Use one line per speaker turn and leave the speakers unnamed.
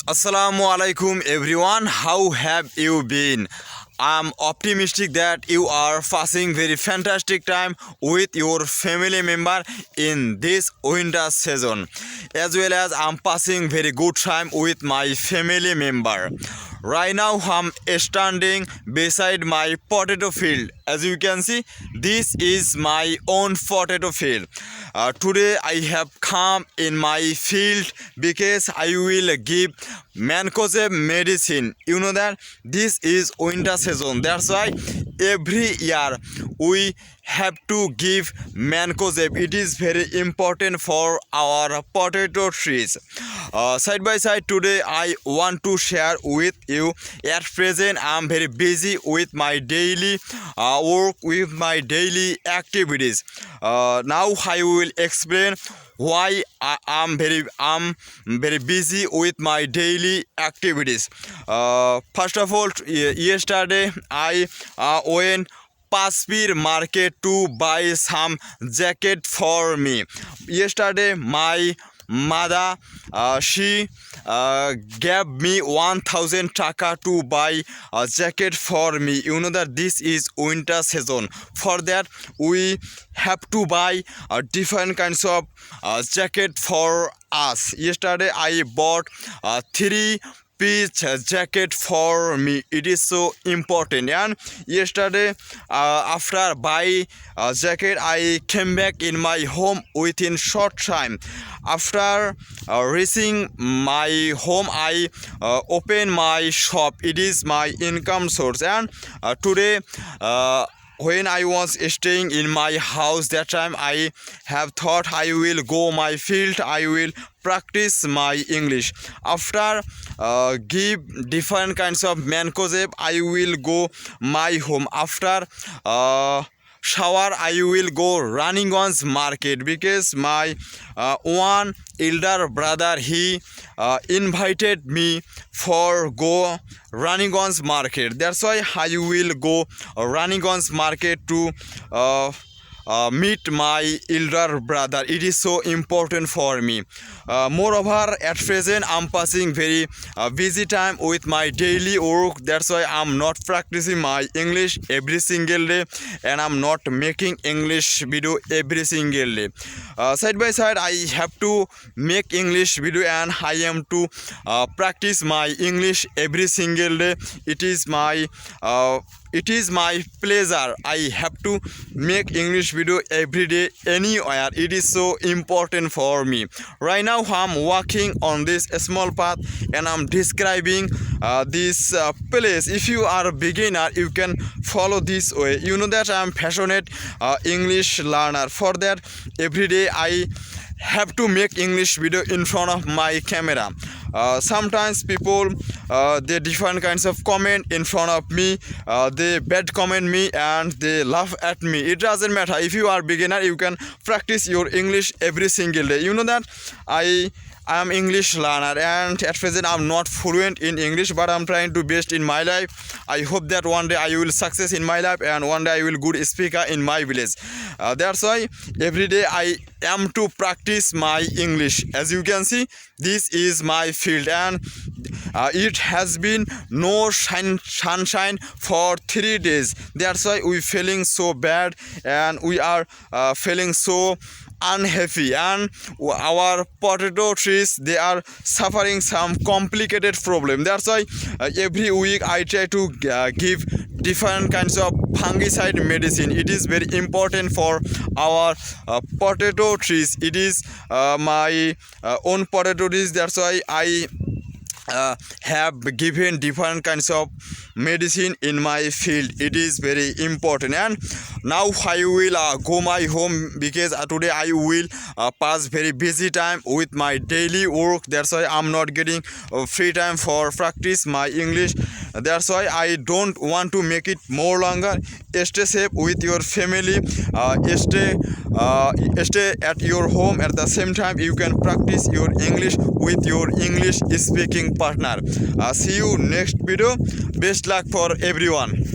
Assalamu alaikum everyone. How have you been? I'm optimistic that you are passing very fantastic time with your family member in this winter season, as well as I'm passing very good time with my family member. Right now I'm standing beside my potato field. As you can see, this is my own potato field. Today I have come in my field because I will give mancozeb medicine. You know that this is winter season. That's why every year we have to give mancozeb. It is very important for our potato trees. Side by side, today I want to share with you. At present I am very busy with my daily work, with my daily activities. Now I will explain why I'm very busy with my daily activities. First of all, yesterday I went Paspir market to buy some jacket for me. Yesterday my mother she gave me 1000 taka to buy a jacket for me. You know that this is winter season. For that we have to buy different kinds of jacket for us. Yesterday I bought 3-piece jacket for me. It is so important. And yesterday after buy jacket I came back in my home within short time. After reaching my home I open my shop. It is my income source. And today when I was staying in my house, that time I have thought I will go my field, I will practice my English. After give different kinds of mancozeb, I will go my home. After shower I will go Raningons market because my one elder brother he invited me for go Raningons market. That's why I will go Raningons market to meet my elder brother. It is so important for me. Moreover, at present I'm passing very busy time with my daily work. That's why I'm not practicing my English every single day, and I'm not making English video every single day. Side by side I have to make English video, and I am to practice my English every single day. It is my pleasure. I have to make English video every day, anywhere. It is so important for me. Right now I'm walking on this small path and I'm describing this place. If you are a beginner, you can follow this way. You know that I'm passionate English learner. For that, every day I have to make English video in front of my camera. Sometimes people they different kinds of comment in front of me. They bad comment me and they laugh at me. It doesn't matter. If you are beginner, you can practice your English every single day. You know that I am English learner, and at present I'm not fluent in English, but I'm trying to best in my life. I hope that one day I will success in my life, and one day I will good speaker in my village. That's why every day I am to practice my English. As you can see, this is my field, and it has been no sunshine for 3 days. That's why we feeling so bad, and we are feeling so unhappy, and our potato trees they are suffering some complicated problem. That's why every week I try to give different kinds of fungicide medicine. It is very important for our potato trees. It is my own potato trees. That's why I have given different kinds of medicine in my field. It is very important. And now I will go my home because today I will pass very busy time with my daily work. That's why I'm not getting free time for practice my English. That's why I don't want to make it more longer. Stay safe with your family. Stay at your home. At the same time you can practice your English with your English speaking partner. See you next video. Best luck for everyone.